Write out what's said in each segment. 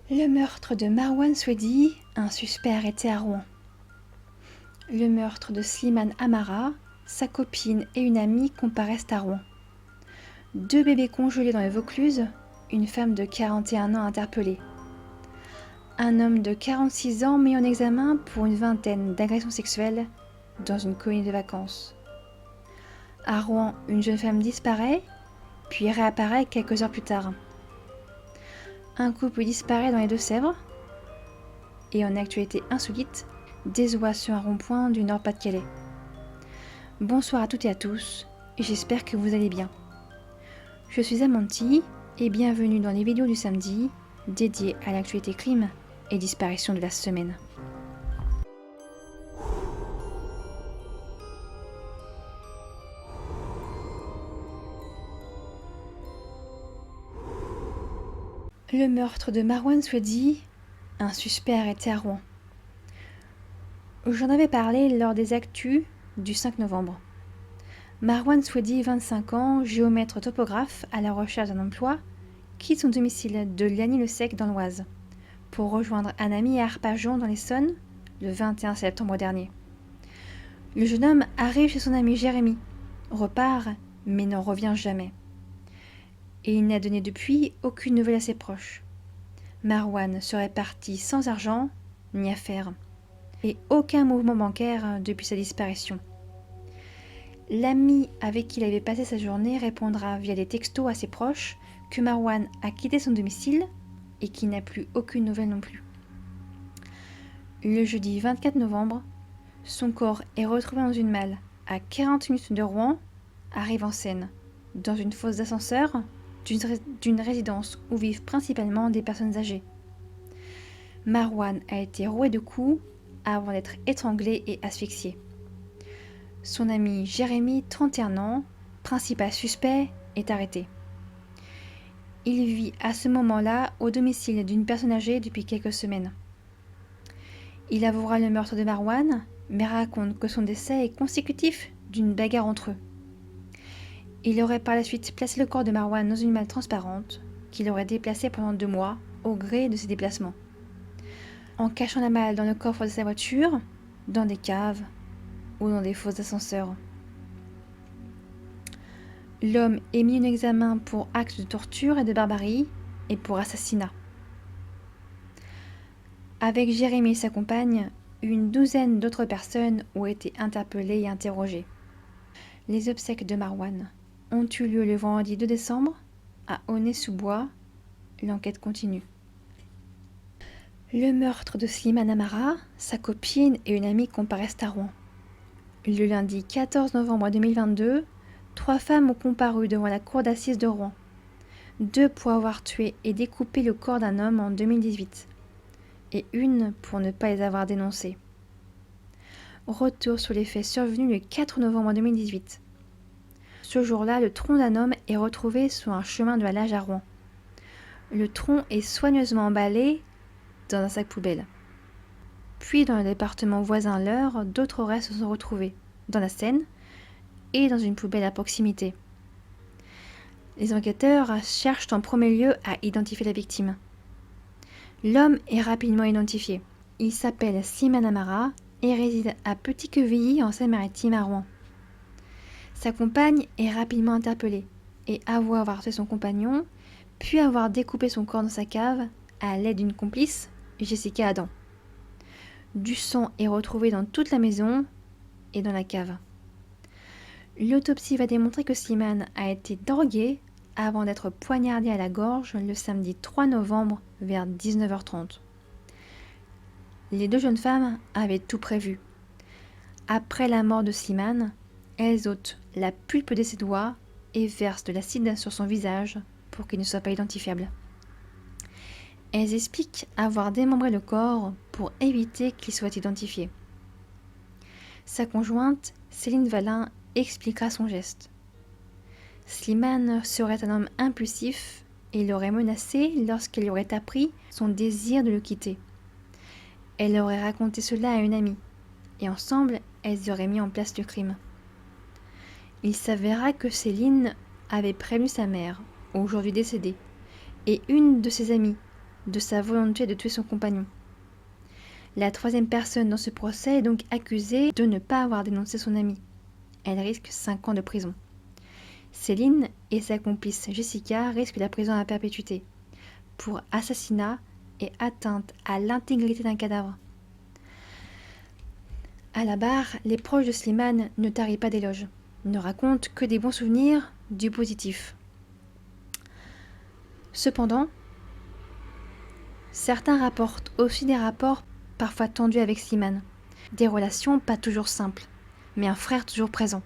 Le meurtre de Marwan Swedi, un suspect arrêté à Rouen. Le meurtre de Slimane Amara, sa copine et une amie comparaissent à Rouen. 2 bébés congelés dans le Vaucluse, une femme de 41 ans interpellée. Un homme de 46 ans mis en examen pour une vingtaine d'agressions sexuelles dans une colonie de vacances. À Rouen, une jeune femme disparaît, puis réapparaît quelques heures plus tard. Un couple disparaît dans les Deux-Sèvres. Et en actualité insolite, des oies sur un rond-point du Nord-Pas-de-Calais. Bonsoir à toutes et à tous, et j'espère que vous allez bien. Je suis Amanti, et bienvenue dans les vidéos du samedi, dédiées à l'actualité crime et disparition de la semaine. Le meurtre de Marwan Swedi, un suspect arrêté à Rouen. J'en avais parlé lors des actus du 5 novembre. Marwan Swedi, 25 ans, géomètre topographe à la recherche d'un emploi, quitte son domicile de Lagny-le-Sec dans l'Oise pour rejoindre un ami à Arpajon dans l'Essonne le 21 septembre dernier. Le jeune homme arrive chez son ami Jérémy, repart mais n'en revient jamais. Et il n'a donné depuis aucune nouvelle à ses proches. Marwan serait parti sans argent ni affaires et aucun mouvement bancaire depuis sa disparition. L'ami avec qui il avait passé sa journée répondra via des textos à ses proches que Marwan a quitté son domicile et qu'il n'a plus aucune nouvelle non plus. Le jeudi 24 novembre, son corps est retrouvé dans une malle à 40 minutes de Rouen, à Rive-en-Seine, dans une fosse d'ascenseur d'une résidence où vivent principalement des personnes âgées. Marwan a été roué de coups avant d'être étranglé et asphyxié. Son ami Jérémy, 31 ans, principal suspect, est arrêté. Il vit à ce moment-là au domicile d'une personne âgée depuis quelques semaines. Il avouera le meurtre de Marwan, mais raconte que son décès est consécutif d'une bagarre entre eux. Il aurait par la suite placé le corps de Marwan dans une malle transparente qu'il aurait déplacée pendant 2 mois au gré de ses déplacements, en cachant la malle dans le coffre de sa voiture, dans des caves ou dans des fosses d'ascenseur. L'homme est mis en examen pour actes de torture et de barbarie et pour assassinat. Avec Jérémy et sa compagne, une douzaine d'autres personnes ont été interpellées et interrogées. Les obsèques de Marwan ont eu lieu le vendredi 2 décembre à Aulnay-sous-Bois. L'enquête continue. Le meurtre de Slimane Amara, sa copine et une amie comparaissent à Rouen. Le lundi 14 novembre 2022, 3 femmes ont comparu devant la cour d'assises de Rouen. 2 pour avoir tué et découpé le corps d'un homme en 2018 et une pour ne pas les avoir dénoncés. Retour sur les faits survenus le 4 novembre 2018. Ce jour-là, le tronc d'un homme est retrouvé sur un chemin de halage à Rouen. Le tronc est soigneusement emballé dans un sac poubelle. Puis dans le département voisin l'Eure, d'autres restes se sont retrouvés dans la Seine et dans une poubelle à proximité. Les enquêteurs cherchent en premier lieu à identifier la victime. L'homme est rapidement identifié. Il s'appelle Slimane Amara et réside à Petit-Quevilly en Seine-Maritime à Rouen. Sa compagne est rapidement interpellée et avoue avoir tué son compagnon, puis avoir découpé son corps dans sa cave à l'aide d'une complice, Jessica Adam. Du sang est retrouvé dans toute la maison et dans la cave. L'autopsie va démontrer que Slimane a été drogué avant d'être poignardé à la gorge le samedi 3 novembre vers 19h30. Les 2 jeunes femmes avaient tout prévu. Après la mort de Slimane, elles ôtent la pulpe de ses doigts et versent de l'acide sur son visage pour qu'il ne soit pas identifiable. Elles expliquent avoir démembré le corps pour éviter qu'il soit identifié. Sa conjointe, Céline Valin, expliquera son geste. Slimane serait un homme impulsif et l'aurait menacé lorsqu'elle aurait appris son désir de le quitter. Elle aurait raconté cela à une amie, et ensemble, elles auraient mis en place le crime. Il s'avéra que Céline avait prévenu sa mère, aujourd'hui décédée, et une de ses amies, de sa volonté de tuer son compagnon. La troisième personne dans ce procès est donc accusée de ne pas avoir dénoncé son ami. Elle risque 5 ans de prison. Céline et sa complice Jessica risquent la prison à perpétuité pour assassinat et atteinte à l'intégrité d'un cadavre. À la barre, les proches de Slimane ne tarissent pas d'éloges, ne racontent que des bons souvenirs, du positif. Cependant, certains rapportent aussi des rapports parfois tendus avec Slimane, des relations pas toujours simples, mais un frère toujours présent.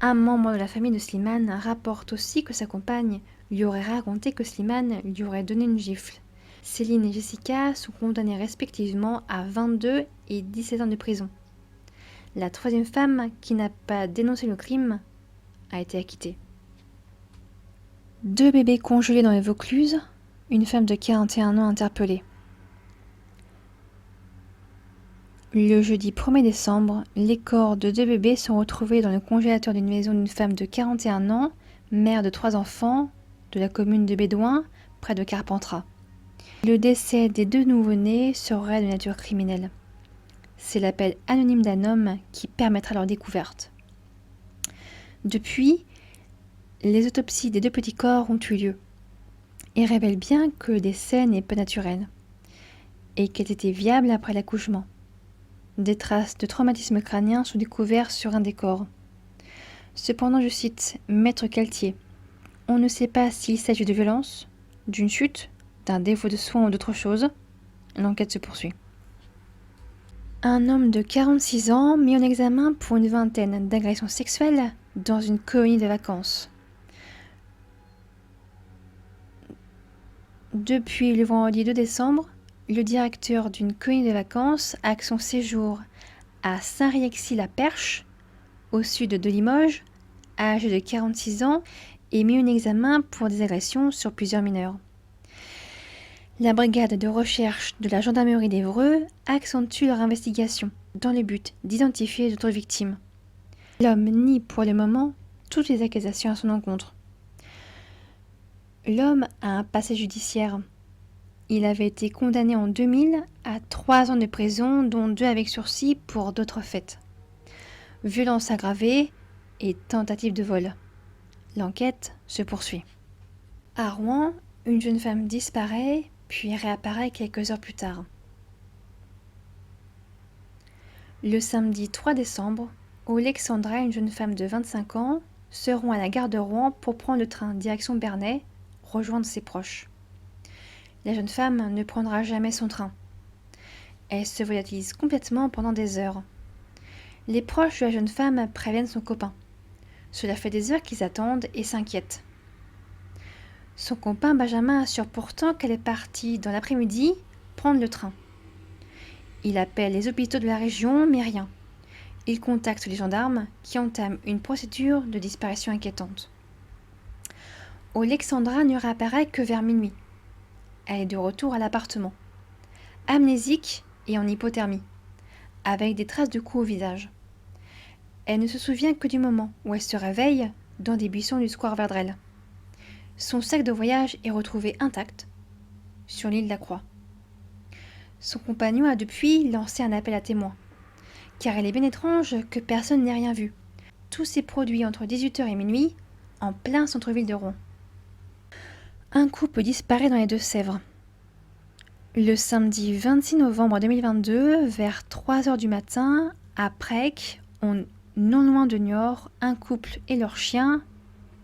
Un membre de la famille de Slimane rapporte aussi que sa compagne lui aurait raconté que Slimane lui aurait donné une gifle. Céline et Jessica sont condamnées respectivement à 22 et 17 ans de prison. La troisième femme, qui n'a pas dénoncé le crime, a été acquittée. 2 bébés congelés dans les Vaucluse, une femme de 41 ans interpellée. Le jeudi 1er décembre, les corps de 2 bébés sont retrouvés dans le congélateur d'une maison d'une femme de 41 ans, mère de 3 enfants, de la commune de Bédouin, près de Carpentras. Le décès des 2 nouveau-nés serait de nature criminelle. C'est l'appel anonyme d'un homme qui permettra leur découverte. Depuis, les autopsies des 2 petits corps ont eu lieu et révèlent bien que le décès n'est pas naturel et qu'elles étaient viables après l'accouchement. Des traces de traumatisme crânien sont découvertes sur un des corps. Cependant, je cite Maître Caltier, « On ne sait pas s'il s'agit de violence, d'une chute, d'un défaut de soins ou d'autre chose. L'enquête se poursuit. » Un homme de 46 ans mis en examen pour une vingtaine d'agressions sexuelles dans une colonie de vacances. Depuis le vendredi 2 décembre, le directeur d'une colonie de vacances a son séjour à Saint-Riexy-la-Perche, au sud de Limoges, âgé de 46 ans, et mis en examen pour des agressions sur plusieurs mineurs. La brigade de recherche de la gendarmerie d'Évreux accentue leur investigation dans le but d'identifier d'autres victimes. L'homme nie pour le moment toutes les accusations à son encontre. L'homme a un passé judiciaire. Il avait été condamné en 2000 à 3 ans de prison, dont 2 avec sursis pour d'autres faits. Violence aggravée et tentative de vol. L'enquête se poursuit. À Rouen, une jeune femme disparaît, puis réapparaît quelques heures plus tard. Le samedi 3 décembre, au Alexandra, une jeune femme de 25 ans se rend à la gare de Rouen pour prendre le train direction Bernay, rejoindre ses proches. La jeune femme ne prendra jamais son train. Elle se volatilise complètement pendant des heures. Les proches de la jeune femme préviennent son copain. Cela fait des heures qu'ils attendent et s'inquiètent. Son copain Benjamin assure pourtant qu'elle est partie dans l'après-midi prendre le train. Il appelle les hôpitaux de la région, mais rien. Il contacte les gendarmes qui entament une procédure de disparition inquiétante. Alexandra ne réapparaît que vers minuit. Elle est de retour à l'appartement, amnésique et en hypothermie, avec des traces de coups au visage. Elle ne se souvient que du moment où elle se réveille dans des buissons du square Verdrel. Son sac de voyage est retrouvé intact sur l'île de la Croix. Son compagnon a depuis lancé un appel à témoins, car il est bien étrange que personne n'ait rien vu. Tout s'est produit entre 18h et minuit, en plein centre-ville de Rouen. Un couple disparaît dans les Deux-Sèvres. Le samedi 26 novembre 2022, vers 3h du matin, à Prec, non loin de Niort, un couple et leur chien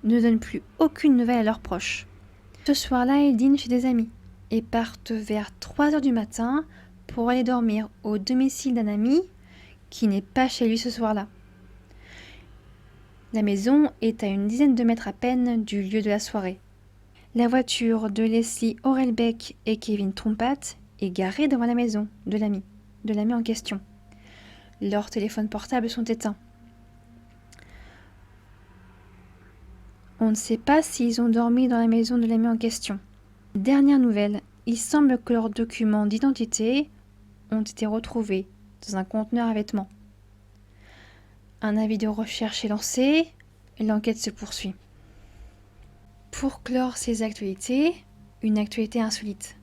ne donnent plus aucune nouvelle à leurs proches. Ce soir-là, ils dînent chez des amis et partent vers 3h du matin pour aller dormir au domicile d'un ami qui n'est pas chez lui ce soir-là. La maison est à une dizaine de mètres à peine du lieu de la soirée. La voiture de Leslie Orelbeck et Kevin Trompat est garée devant la maison de l'ami en question. Leurs téléphones portables sont éteints. On ne sait pas s'ils ont dormi dans la maison de l'ami en question. Dernière nouvelle, il semble que leurs documents d'identité ont été retrouvés dans un conteneur à vêtements. Un avis de recherche est lancé et l'enquête se poursuit. Pour clore ces actualités, Une actualité insolite.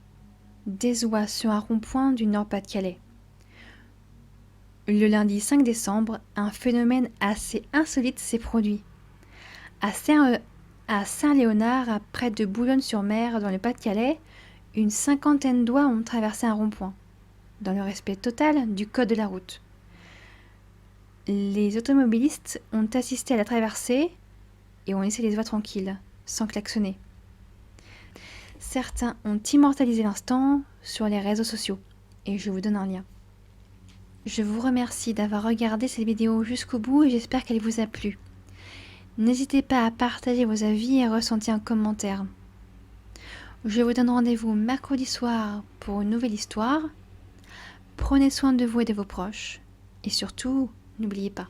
Des oies sur un rond-point du Nord-Pas-de-Calais. Le lundi 5 décembre, un phénomène assez insolite s'est produit. À Saint-Léonard, près de Boulogne-sur-Mer, dans le Pas-de-Calais, une cinquantaine d'oies ont traversé un rond-point, dans le respect total du code de la route. Les automobilistes ont assisté à la traversée et ont laissé les oies tranquilles, sans klaxonner. Certains ont immortalisé l'instant sur les réseaux sociaux, et je vous donne un lien. Je vous remercie d'avoir regardé cette vidéo jusqu'au bout et j'espère qu'elle vous a plu. N'hésitez pas à partager vos avis et ressentis en commentaire. Je vous donne rendez-vous mercredi soir pour une nouvelle histoire. Prenez soin de vous et de vos proches. Et surtout, n'oubliez pas,